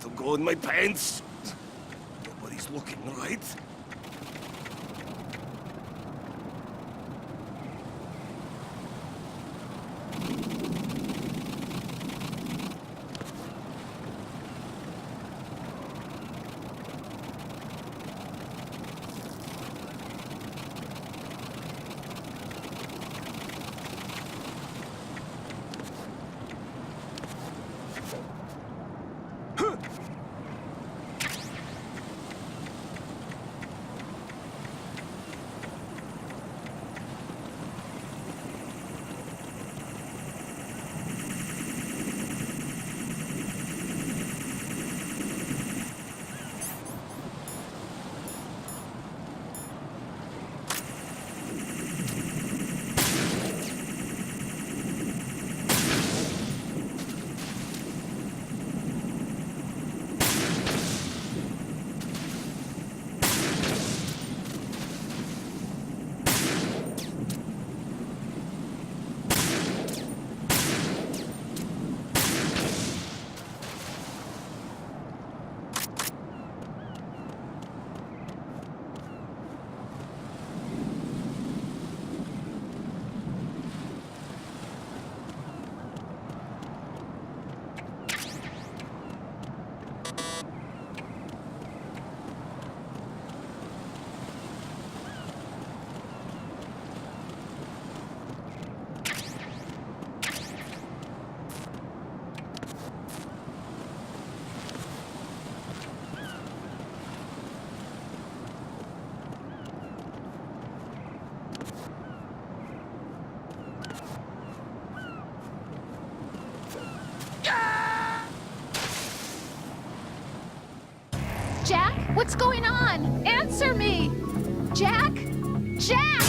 going to go in my pants. Nobody's looking, right? Jack, what's going on? Answer me! Jack? Jack!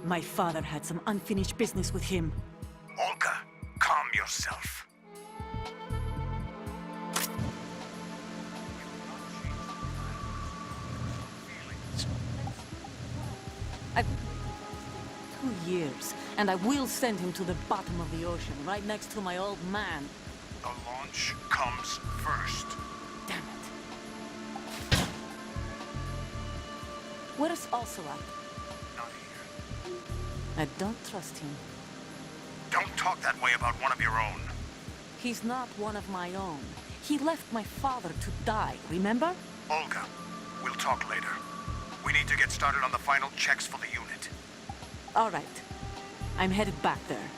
My father had some unfinished business with him. Olga, calm yourself. I've... 2 years, and I will send him to the bottom of the ocean, right next to my old man. The launch comes first. Damn it. Where's Ocelot? Not here. I don't trust him. Don't talk that way about one of your own. He's not one of my own. He left my father to die, remember? Olga, we'll talk later. We need to get started on the final checks for the unit. All right. I'm headed back there.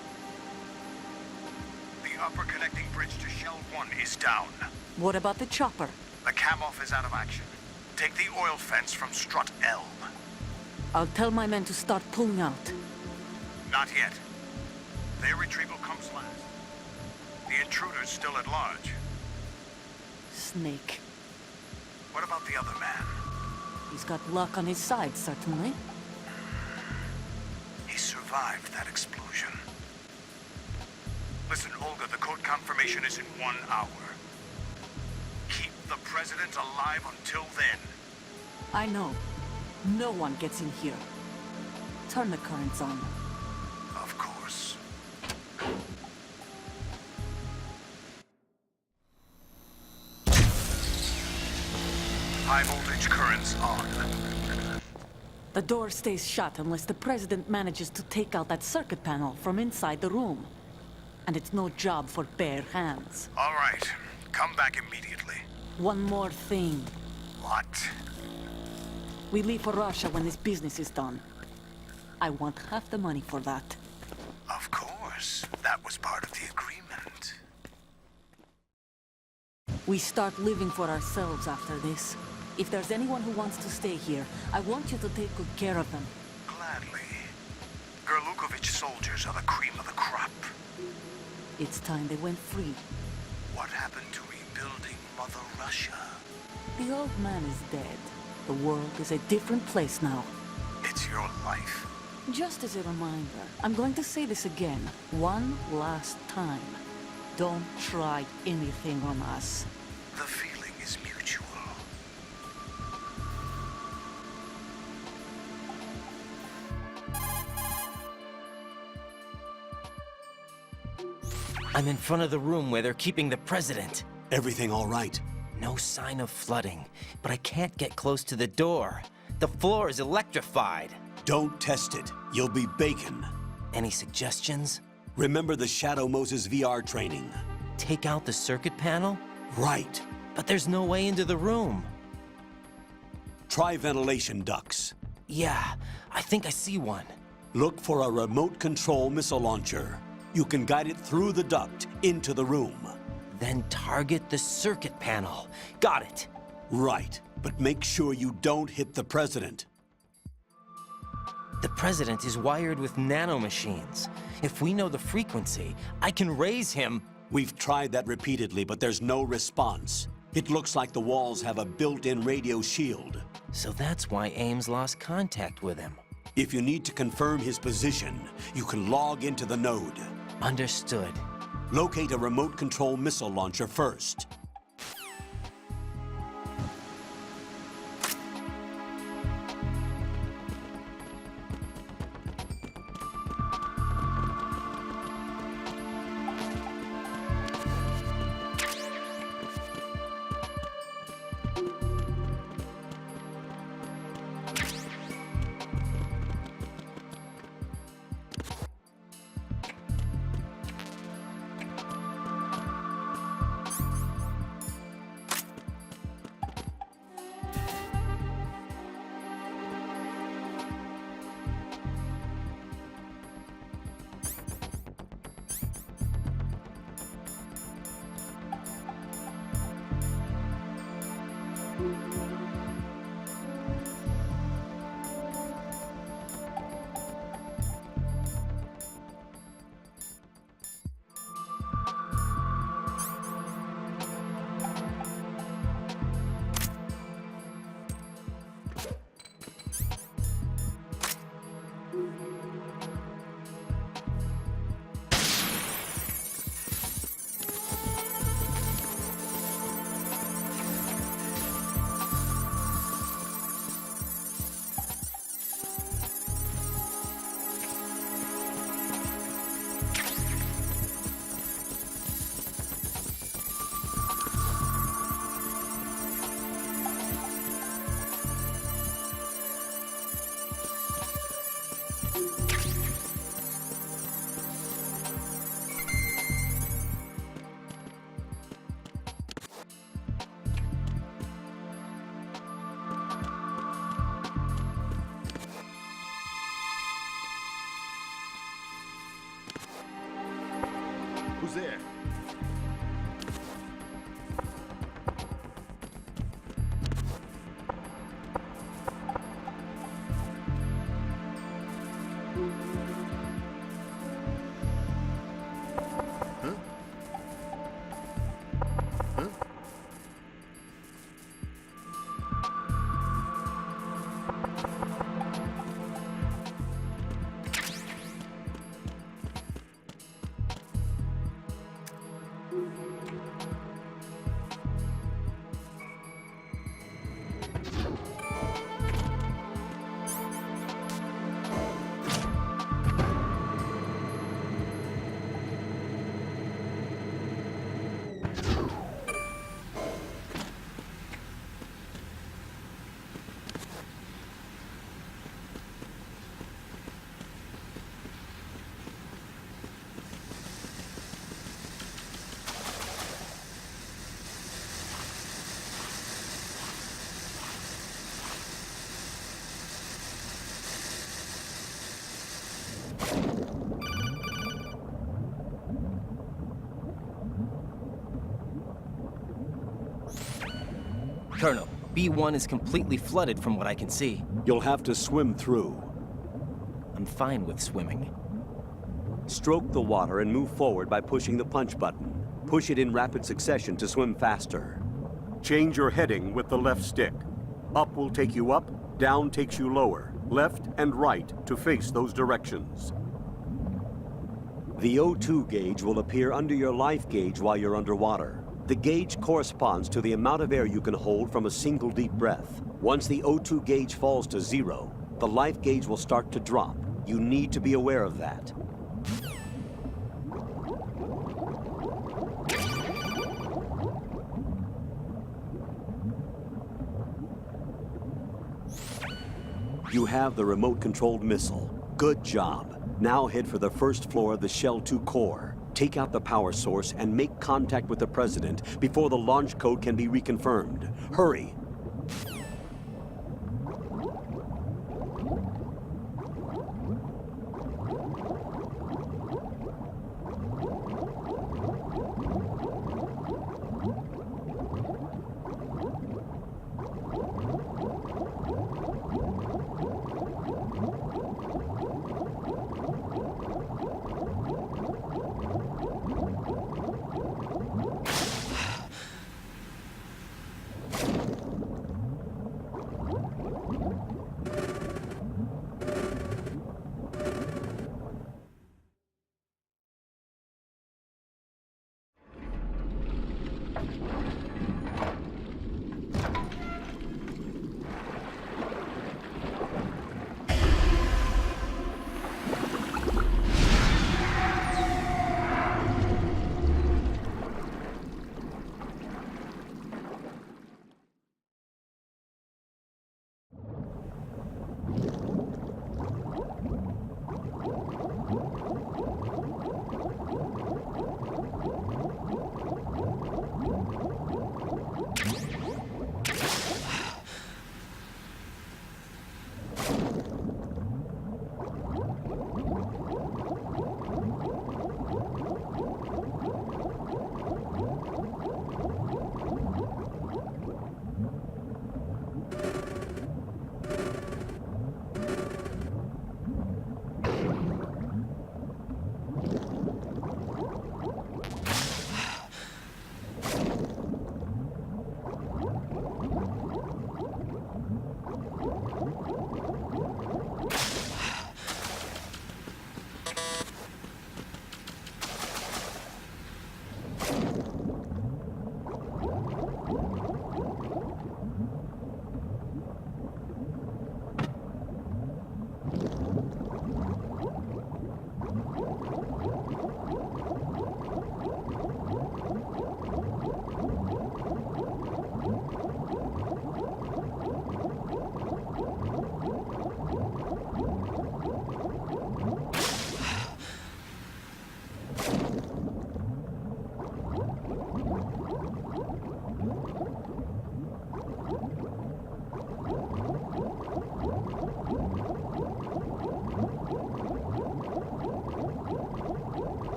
The upper connecting bridge to Shell 1 is down. What about the chopper? The cam-off is out of action. Take the oil fence from strut L. I'll tell my men to start pulling out. Not yet. Their retrieval comes last. The intruder's still at large. Snake. What about the other man? He's got luck on his side, certainly. He survived that explosion. Listen, Olga, the code confirmation is in 1 hour. Keep the President alive until then. I know. No one gets in here. Turn the currents on. Of course. High voltage currents on. The door stays shut unless the President manages to take out that circuit panel from inside the room. And it's no job for bare hands. All right. Come back immediately. One more thing. What? We leave for Russia when this business is done. I want half the money for that. Of course. That was part of the agreement. We start living for ourselves after this. If there's anyone who wants to stay here, I want you to take good care of them. Gladly. Gerlukovich soldiers are the cream of the crop. It's time they went free. What happened to rebuilding Mother Russia? The old man is dead. The world is a different place now. It's your life. Just as a reminder, I'm going to say this again, one last time. Don't try anything on us. The feeling is mutual. I'm in front of the room where they're keeping the President. Everything all right? No sign of flooding, but I can't get close to the door. The floor is electrified. Don't test it. You'll be bacon. Any suggestions? Remember the Shadow Moses VR training? Take out the circuit panel? Right. But there's no way into the room. Try ventilation ducts. Yeah, I think I see one. Look for a remote control missile launcher. You can guide it through the duct into the room. Then target the circuit panel. Got it. Right, but make sure you don't hit the President. The President is wired with nanomachines. If we know the frequency, I can raise him. We've tried that repeatedly, but there's no response. It looks like the walls have a built-in radio shield. So that's why Ames lost contact with him. If you need to confirm his position, you can log into the node. Understood. Locate a remote control missile launcher first. Who's there? Colonel, B1 is completely flooded from what I can see. You'll have to swim through. I'm fine with swimming. Stroke the water and move forward by pushing the punch button. Push it in rapid succession to swim faster. Change your heading with the left stick. Up will take you up, down takes you lower. Left and right to face those directions. The O2 gauge will appear under your life gauge while you're underwater. The gauge corresponds to the amount of air you can hold from a single deep breath. Once the O2 gauge falls to 0, the life gauge will start to drop. You need to be aware of that. You have the remote-controlled missile. Good job. Now head for the first floor of the Shell 2 core. Take out the power source and make contact with the President before the launch code can be reconfirmed. Hurry!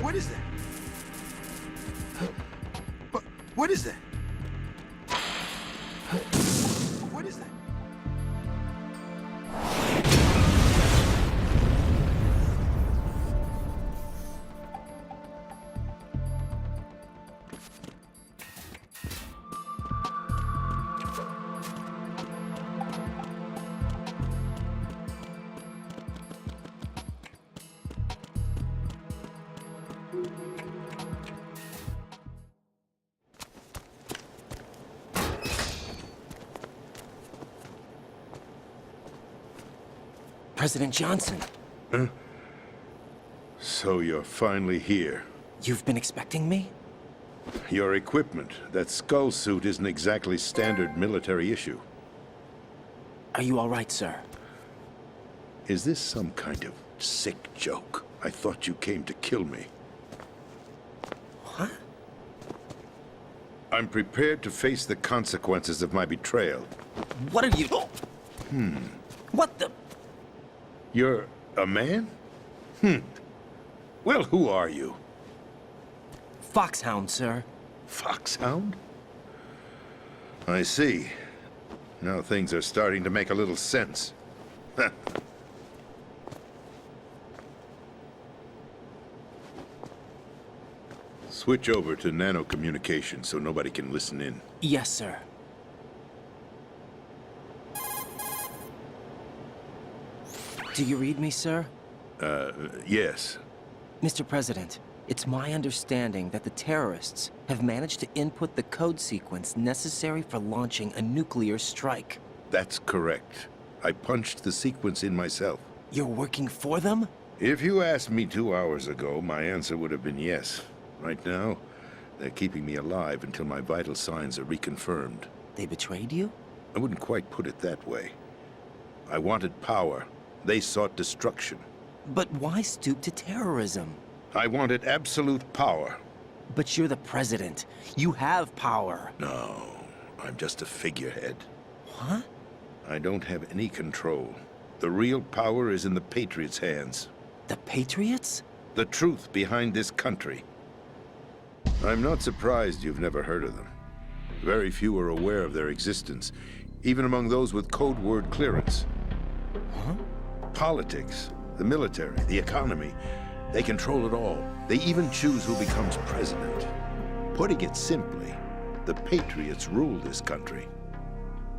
What is that? What is that? What is that? President Johnson, So you're finally here. you've been expecting me? Your equipment, that skull suit isn't exactly standard military issue. Are you all right, sir? Is this some kind of sick joke? I thought you came to kill me. What? I'm prepared to face the consequences of my betrayal. What are you... What the... You're a man? Well, who are you? Foxhound, sir. Foxhound? I see. Now things are starting to make a little sense. Switch over to nano-communication so nobody can listen in. Yes, sir. Do you read me, sir? Yes. Mr. President, it's my understanding that the terrorists have managed to input the code sequence necessary for launching a nuclear strike. That's correct. I punched the sequence in myself. You're working for them? If you asked me 2 hours ago, my answer would have been yes. Right now, they're keeping me alive until my vital signs are reconfirmed. They betrayed you? I wouldn't quite put it that way. I wanted power. They sought destruction. But why stoop to terrorism? I wanted absolute power. But you're the president. You have power. No, I'm just a figurehead. What? I don't have any control. The real power is in the Patriots' hands. The Patriots? The truth behind this country. I'm not surprised you've never heard of them. Very few are aware of their existence, even among those with code word clearance. Huh? Politics, the military, the economy, they control it all. They even choose who becomes president. Putting it simply, The Patriots rule this country.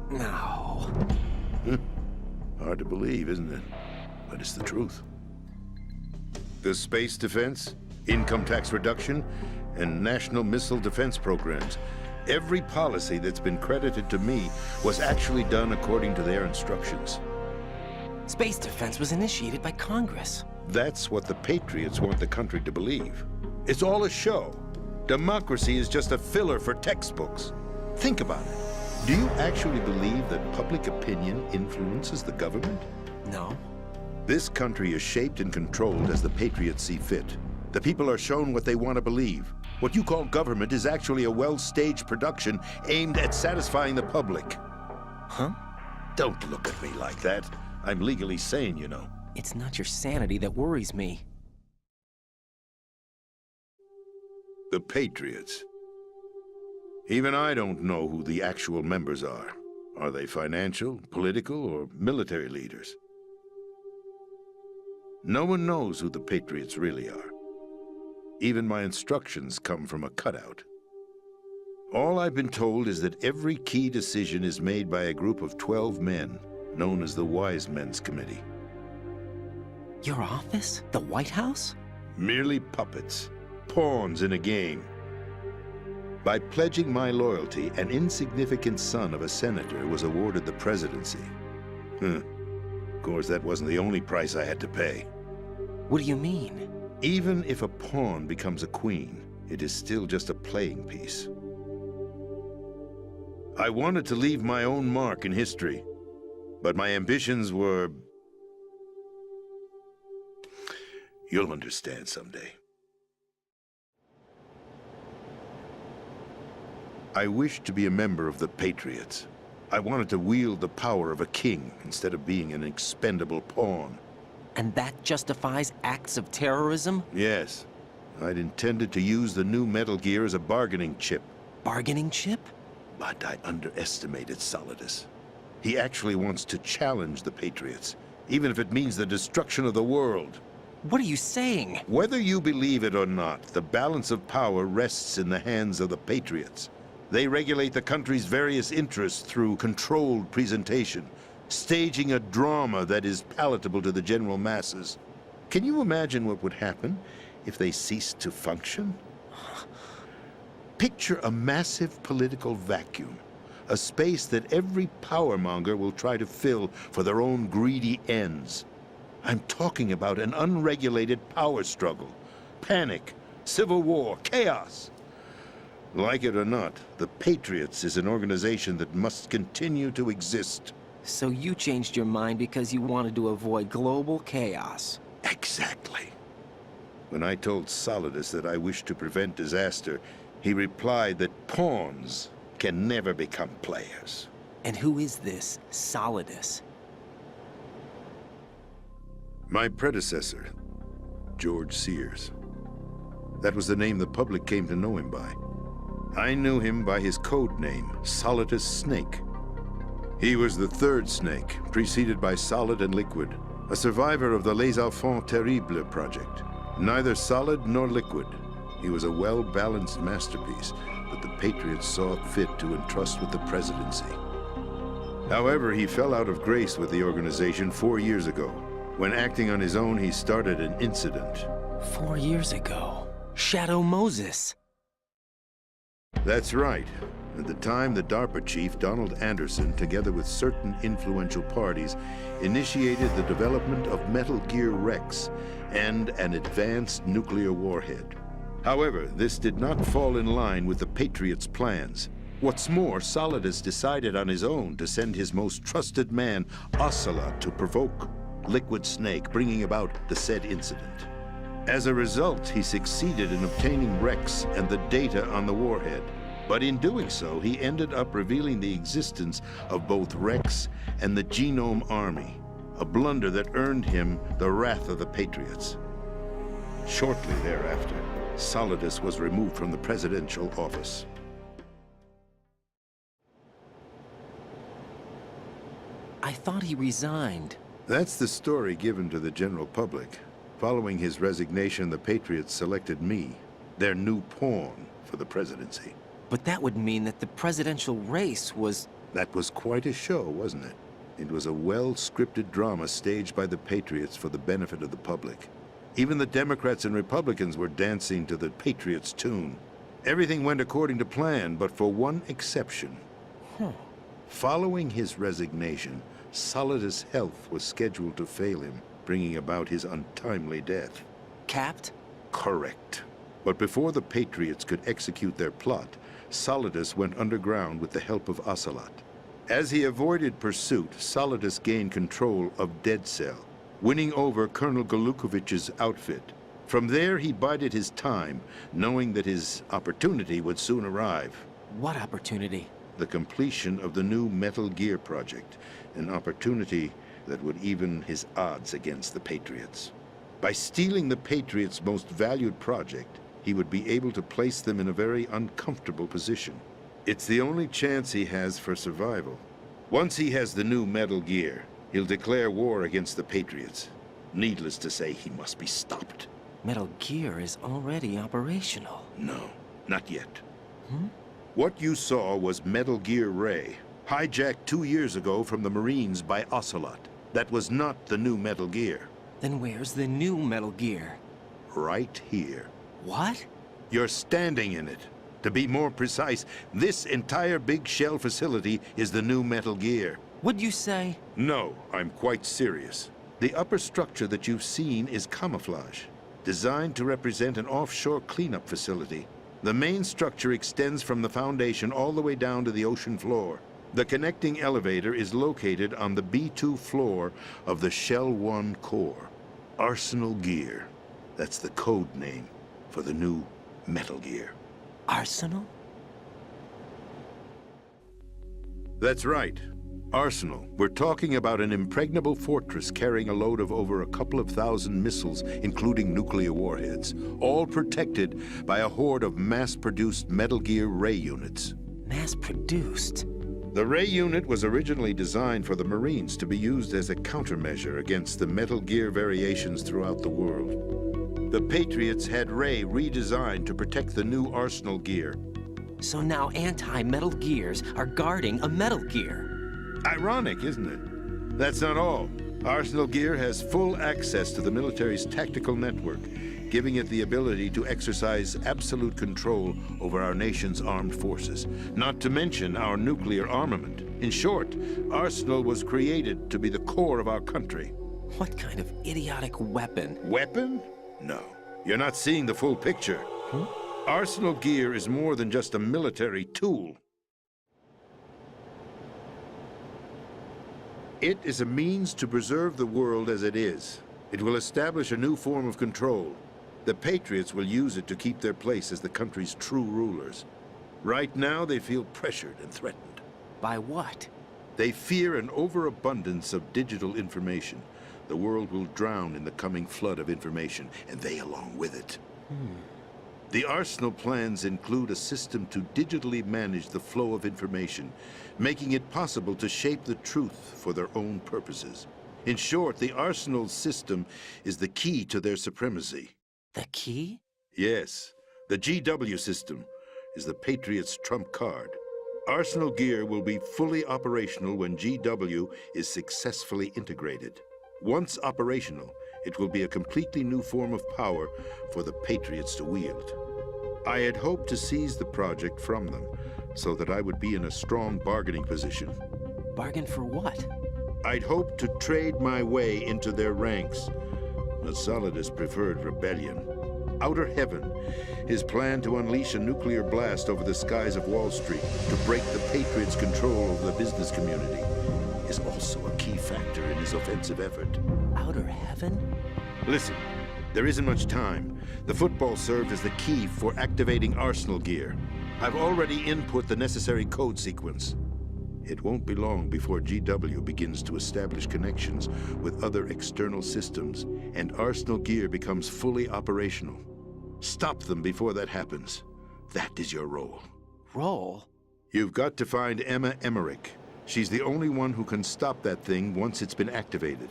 No. Hard to believe, isn't it? But it's the truth. The space defense, income tax reduction, and national missile defense programs. Every policy that's been credited to me was actually done according to their instructions. Space defense was initiated by Congress. That's what the Patriots want the country to believe. It's all a show. Democracy is just a filler for textbooks. Think about it. Do you actually believe that public opinion influences the government? No. This country is shaped and controlled as the Patriots see fit. The people are shown what they want to believe. What you call government is actually a well-staged production aimed at satisfying the public. Huh? Don't look at me like that. I'm legally sane, you know. It's not your sanity that worries me. The Patriots. Even I don't know who the actual members are. Are they financial, political, or military leaders? No one knows who the Patriots really are. Even my instructions come from a cutout. All I've been told is that every key decision is made by a group of 12 men, known as the Wise Men's Committee. Your office? The White House? Merely puppets, pawns in a game. By pledging my loyalty, an insignificant son of a senator was awarded the presidency. Of course, that wasn't the only price I had to pay. What do you mean? Even if a pawn becomes a queen, it is still just a playing piece. I wanted to leave my own mark in history, but my ambitions were... You'll understand someday. I wished to be a member of the Patriots. I wanted to wield the power of a king instead of being an expendable pawn. And that justifies acts of terrorism? Yes. I'd intended to use the new Metal Gear as a bargaining chip. Bargaining chip? But I underestimated Solidus. He actually wants to challenge the Patriots, even if it means the destruction of the world. What are you saying? Whether you believe it or not, the balance of power rests in the hands of the Patriots. They regulate the country's various interests through controlled presentation, staging a drama that is palatable to the general masses. Can you imagine what would happen if they ceased to function? Picture a massive political vacuum, a space that every powermonger will try to fill for their own greedy ends. I'm talking about an unregulated power struggle, panic, civil war, chaos. Like it or not, the Patriots is an organization that must continue to exist. So you changed your mind because you wanted to avoid global chaos. Exactly. When I told Solidus that I wished to prevent disaster, he replied that pawns can never become players. And who is this Solidus? My predecessor, George Sears. That was the name the public came to know him by. I knew him by his code name, Solidus Snake. He was the third snake, preceded by Solid and Liquid, a survivor of the Les Enfants Terribles project. Neither solid nor liquid, he was a well-balanced masterpiece that the Patriots saw fit to entrust with the presidency. However, he fell out of grace with the organization 4 years ago. When acting on his own, he started an incident. 4 years ago. Shadow Moses. That's right. At the time, the DARPA chief, Donald Anderson, together with certain influential parties, initiated the development of Metal Gear Rex and an advanced nuclear warhead. However, this did not fall in line with the Patriots' plans. What's more, Solidus decided on his own to send his most trusted man, Ocelot, to provoke Liquid Snake, bringing about the said incident. As a result, he succeeded in obtaining Rex and the data on the warhead. But in doing so, he ended up revealing the existence of both Rex and the Genome Army, a blunder that earned him the wrath of the Patriots. Shortly thereafter, Solidus was removed from the presidential office. I thought he resigned. That's the story given to the general public. Following his resignation, the Patriots selected me, their new pawn, for the presidency. But that would mean that the presidential race was... That was quite a show, wasn't it? It was a well-scripted drama staged by the Patriots for the benefit of the public. Even the Democrats and Republicans were dancing to the Patriots' tune. Everything went according to plan, but for one exception. Following his resignation, Solidus' health was scheduled to fail him, bringing about his untimely death. Capped? Correct. But before the Patriots could execute their plot, Solidus went underground with the help of Ocelot. As he avoided pursuit, Solidus gained control of Dead Cell, winning over Colonel Golukovich's outfit. From there, he bided his time, knowing that his opportunity would soon arrive. What opportunity? The completion of the new Metal Gear project, an opportunity that would even his odds against the Patriots. By stealing the Patriots' most valued project, he would be able to place them in a very uncomfortable position. It's the only chance he has for survival. Once he has the new Metal Gear, he'll declare war against the Patriots. Needless to say, he must be stopped. Metal Gear is already operational. No, not yet. What you saw was Metal Gear Ray, hijacked 2 years ago from the Marines by Ocelot. That was not the new Metal Gear. Then where's the new Metal Gear? Right here. What? You're standing in it. To be more precise, this entire big shell facility is the new Metal Gear. What'd you say? No, I'm quite serious. The upper structure that you've seen is camouflage, designed to represent an offshore cleanup facility. The main structure extends from the foundation all the way down to the ocean floor. The connecting elevator is located on the B2 floor of the Shell 1 core. Arsenal Gear. That's the code name for the new Metal Gear. Arsenal? That's right. Arsenal. We're talking about an impregnable fortress carrying a load of over a couple of thousand missiles, including nuclear warheads, all protected by a horde of mass-produced Metal Gear Ray units. Mass-produced? The Ray unit was originally designed for the Marines to be used as a countermeasure against the Metal Gear variations throughout the world. The Patriots had Ray redesigned to protect the new Arsenal Gear. So now anti-Metal Gears are guarding a Metal Gear. Ironic, isn't it? That's not all. Arsenal Gear has full access to the military's tactical network, giving it the ability to exercise absolute control over our nation's armed forces, not to mention our nuclear armament. In short, Arsenal was created to be the core of our country. What kind of idiotic weapon? Weapon? No. You're not seeing the full picture. Arsenal Gear is more than just a military tool. It is a means to preserve the world as it is. It will establish a new form of control. The Patriots will use it to keep their place as the country's true rulers. Right now, they feel pressured and threatened. By what? They fear an overabundance of digital information. The world will drown in the coming flood of information, and they along with it. The Arsenal plans include a system to digitally manage the flow of information, making it possible to shape the truth for their own purposes. In short, the Arsenal system is the key to their supremacy. The key? Yes, the GW system is the Patriots' trump card. Arsenal Gear will be fully operational when GW is successfully integrated. Once operational, it will be a completely new form of power for the Patriots to wield. I had hoped to seize the project from them, so that I would be in a strong bargaining position. Bargain for what? I'd hoped to trade my way into their ranks, but Solidus preferred rebellion. Outer Heaven, his plan to unleash a nuclear blast over the skies of Wall Street to break the Patriots' control over the business community, is also a key factor in his offensive effort. Outer Heaven? Listen, there isn't much time. The football served as the key for activating Arsenal Gear. I've already input the necessary code sequence. It won't be long before GW begins to establish connections with other external systems, and Arsenal Gear becomes fully operational. Stop them before that happens. That is your role. Role? You've got to find Emma Emmerich. She's the only one who can stop that thing once it's been activated.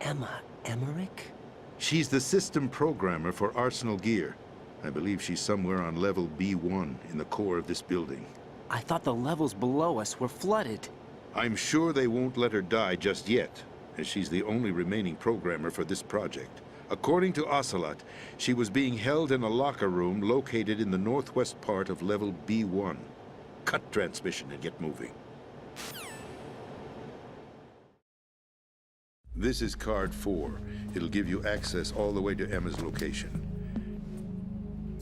Emma Emmerich? She's the system programmer for Arsenal Gear. I believe she's somewhere on level B1 in the core of this building. I thought the levels below us were flooded. I'm sure they won't let her die just yet, as she's the only remaining programmer for this project. According to Ocelot, she was being held in a locker room located in the northwest part of level B1. Cut transmission and get moving. This is card 4. It'll give you access all the way to Emma's location.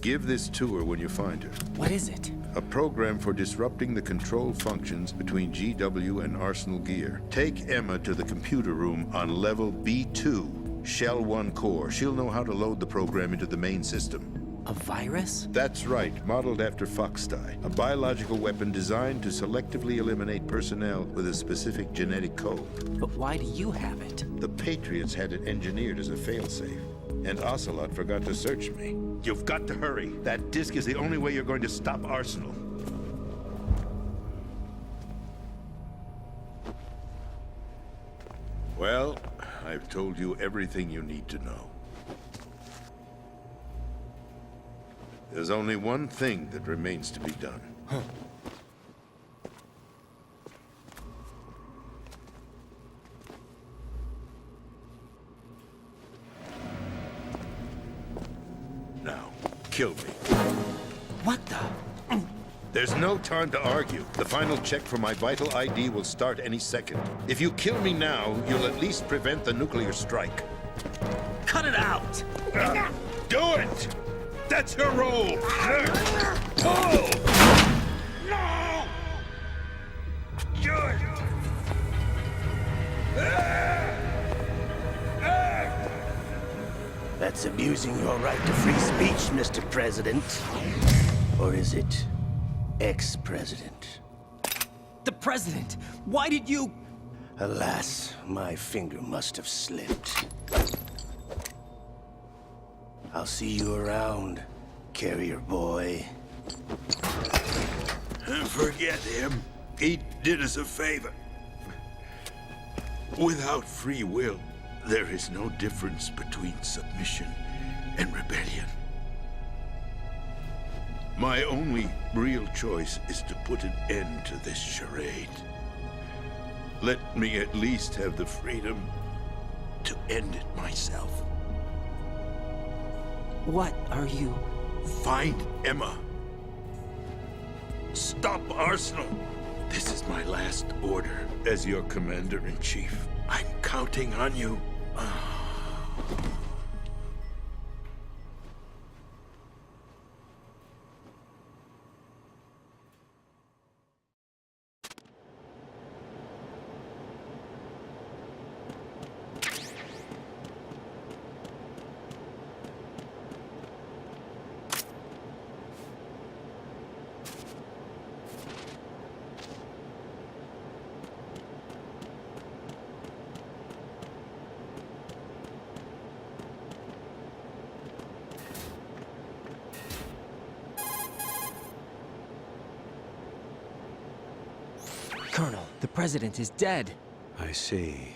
Give this to her when you find her. What is it? A program for disrupting the control functions between GW and Arsenal Gear. Take Emma to the computer room on level B2, Shell 1 core. She'll know how to load the program into the main system. A virus? That's right, modeled after Foxdie, a biological weapon designed to selectively eliminate personnel with a specific genetic code. But why do you have it? The Patriots had it engineered as a failsafe, and Ocelot forgot to search me. You've got to hurry. That disk is the only way you're going to stop Arsenal. Well, I've told you everything you need to know. There's only one thing that remains to be done. Now, kill me. What the? There's no time to argue. The final check for my vital ID will start any second. If you kill me now, you'll at least prevent the nuclear strike. Cut it out! Do it! That's your role! Pull! No! Do it! That's abusing your right to free speech, Mr. President. Or is it ex-president? The President! Why did you... Alas, my finger must have slipped. I'll see you around, carrier boy. Forget him. He did us a favor. Without free will, there is no difference between submission and rebellion. My only real choice is to put an end to this charade. Let me at least have the freedom to end it myself. What are you... Find Emma. Stop Arsenal. This is my last order as your commander-in-chief. I'm counting on you. Colonel, the President is dead. I see.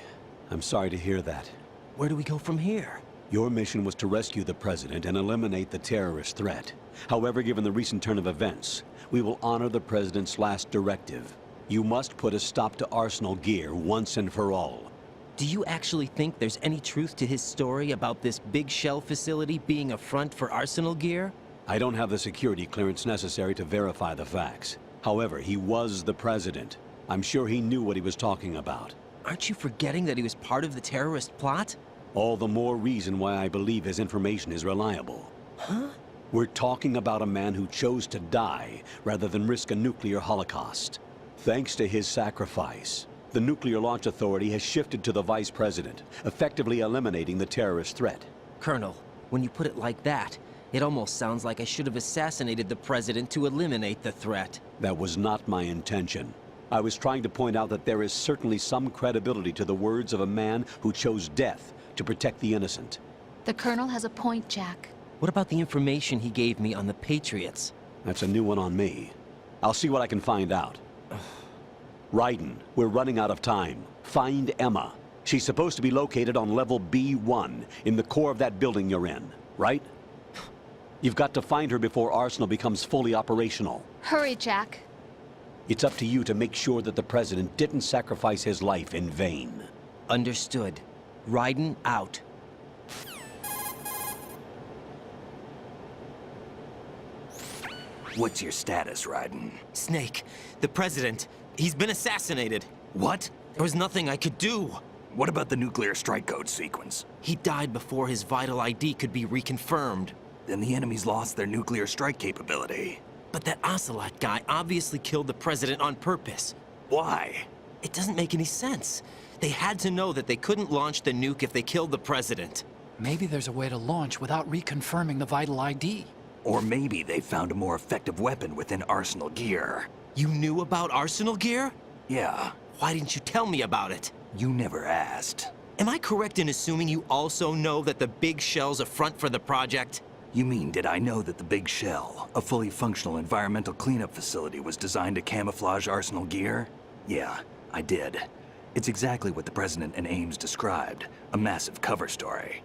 I'm sorry to hear that. Where do we go from here? Your mission was to rescue the President and eliminate the terrorist threat. However, given the recent turn of events, we will honor the President's last directive. You must put a stop to Arsenal Gear once and for all. Do you actually think there's any truth to his story about this big shell facility being a front for Arsenal Gear? I don't have the security clearance necessary to verify the facts. However, he was the President. I'm sure he knew what he was talking about. Aren't you forgetting that he was part of the terrorist plot? All the more reason why I believe his information is reliable. Huh? We're talking about a man who chose to die rather than risk a nuclear holocaust. Thanks to his sacrifice, the Nuclear Launch Authority has shifted to the Vice President, effectively eliminating the terrorist threat. Colonel, when you put it like that, it almost sounds like I should have assassinated the President to eliminate the threat. That was not my intention. I was trying to point out that there is certainly some credibility to the words of a man who chose death to protect the innocent. The Colonel has a point, Jack. What about the information he gave me on the Patriots? That's a new one on me. I'll see what I can find out. Raiden, we're running out of time. Find Emma. She's supposed to be located on level B1, in the core of that building you're in, right? You've got to find her before Arsenal becomes fully operational. Hurry, Jack. It's up to you to make sure that the President didn't sacrifice his life in vain. Understood. Raiden out. What's your status, Raiden? Snake, the President, he's been assassinated. What? There was nothing I could do. What about the nuclear strike code sequence? He died before his vital ID could be reconfirmed. Then the enemy's lost their nuclear strike capability. But that Ocelot guy obviously killed the President on purpose. Why? It doesn't make any sense. They had to know that they couldn't launch the nuke if they killed the President. Maybe there's a way to launch without reconfirming the vital ID. Or maybe they found a more effective weapon within Arsenal gear. You knew about Arsenal gear? Yeah, Why didn't you tell me about it? you never asked. Am I correct in assuming you also know that the big shell's a front for the project? You mean, did I know that the Big Shell, a fully functional environmental cleanup facility, was designed to camouflage Arsenal gear? Yeah, I did. It's exactly what the President and Ames described, a massive cover story.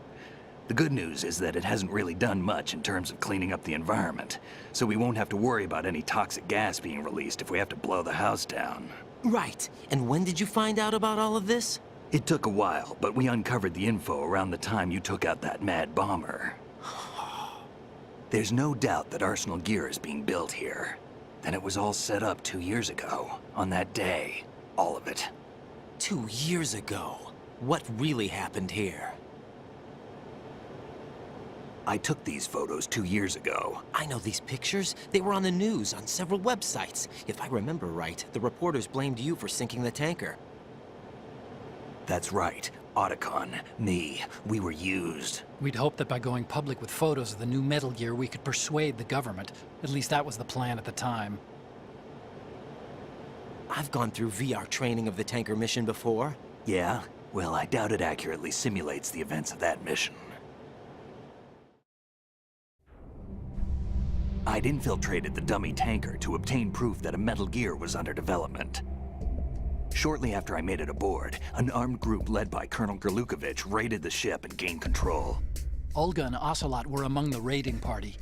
The good news is that it hasn't really done much in terms of cleaning up the environment, so we won't have to worry about any toxic gas being released if we have to blow the house down. Right. And when did you find out about all of this? It took a while, but we uncovered the info around the time you took out that mad bomber. There's no doubt that Arsenal gear is being built here. And it was all set up 2 years ago, on that day. All of it. 2 years ago. What really happened here? I took these photos 2 years ago. I know these pictures. They were on the news, on several websites. If I remember right, the reporters blamed you for sinking the tanker. That's right. Otacon, me, we were used. We'd hoped that by going public with photos of the new Metal Gear, we could persuade the government. At least that was the plan at the time. I've gone through VR training of the tanker mission before. Yeah? Well, I doubt it accurately simulates the events of that mission. I'd infiltrated the dummy tanker to obtain proof that a Metal Gear was under development. Shortly after I made it aboard, an armed group led by Colonel Gerlukovich raided the ship and gained control. Olga and Ocelot were among the raiding party.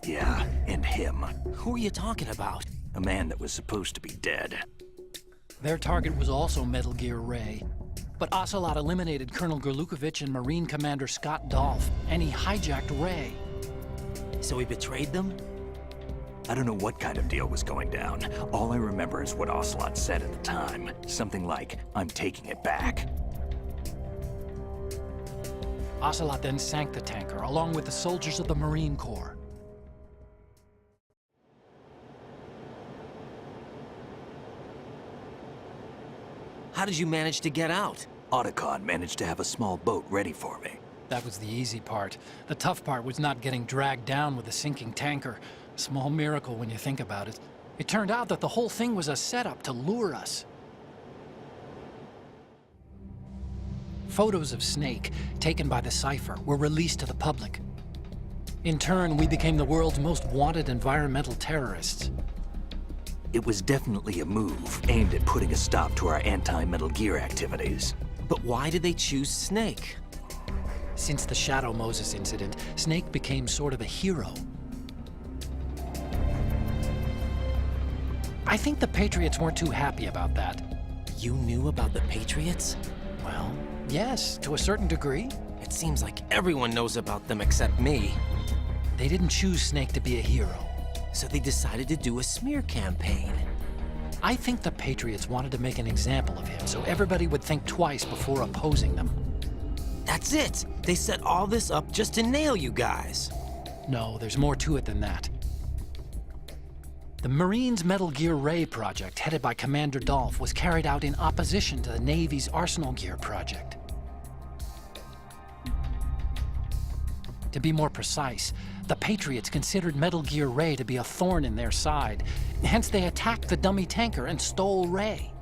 Yeah, and him. Who are you talking about? A man that was supposed to be dead. Their target was also Metal Gear Ray. But Ocelot eliminated Colonel Gerlukovich and Marine Commander Scott Dolph, and he hijacked Ray. So he betrayed them? I don't know what kind of deal was going down. All I remember is what Ocelot said at the time. Something like, "I'm taking it back." Ocelot then sank the tanker, along with the soldiers of the Marine Corps. How did you manage to get out? Otacon managed to have a small boat ready for me. That was the easy part. The tough part was not getting dragged down with a sinking tanker. A small miracle when you think about it. It turned out that the whole thing was a setup to lure us. Photos of Snake, taken by the Cypher, were released to the public. In turn, we became the world's most wanted environmental terrorists. It was definitely a move aimed at putting a stop to our anti-Metal Gear activities. But why did they choose Snake? Since the Shadow Moses incident, Snake became sort of a hero. I think the Patriots weren't too happy about that. You knew about the Patriots? Well, yes, to a certain degree. It seems like everyone knows about them except me. They didn't choose Snake to be a hero. So they decided to do a smear campaign. I think the Patriots wanted to make an example of him so everybody would think twice before opposing them. That's it! They set all this up just to nail you guys. No, there's more to it than that. The Marines' Metal Gear Ray project, headed by Commander Dolph, was carried out in opposition to the Navy's Arsenal Gear project. To be more precise, the Patriots considered Metal Gear Ray to be a thorn in their side. Hence, they attacked the dummy tanker and stole Ray.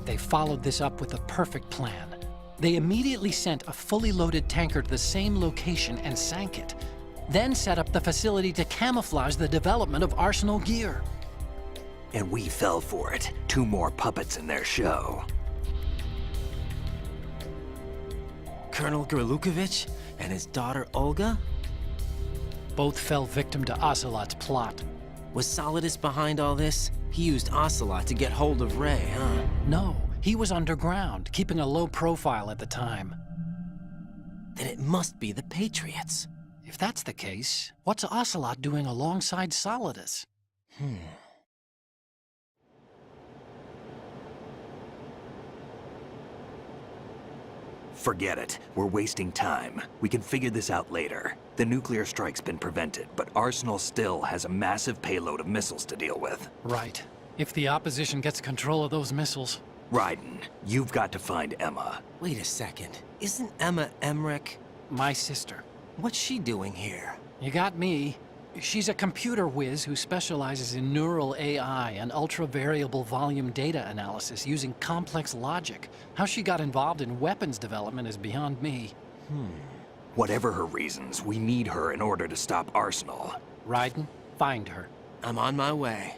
They followed this up with a perfect plan. They immediately sent a fully loaded tanker to the same location and sank it. Then set up the facility to camouflage the development of Arsenal Gear. And we fell for it. 2 more puppets in their show. Colonel Gerlukovich and his daughter Olga? Both fell victim to Ocelot's plot. Was Solidus behind all this? He used Ocelot to get hold of Ray, huh? No, he was underground, keeping a low profile at the time. Then it must be the Patriots. If that's the case, what's Ocelot doing alongside Solidus? Forget it. We're wasting time. We can figure this out later. The nuclear strike's been prevented, but Arsenal still has a massive payload of missiles to deal with. Right. If the opposition gets control of those missiles... Raiden, you've got to find Emma. Wait a second. Isn't Emma Emmerich? My sister. What's she doing here? You got me. She's a computer whiz who specializes in neural AI and ultra-variable volume data analysis using complex logic. How she got involved in weapons development is beyond me. Whatever her reasons, we need her in order to stop Arsenal. Raiden, find her. I'm on my way.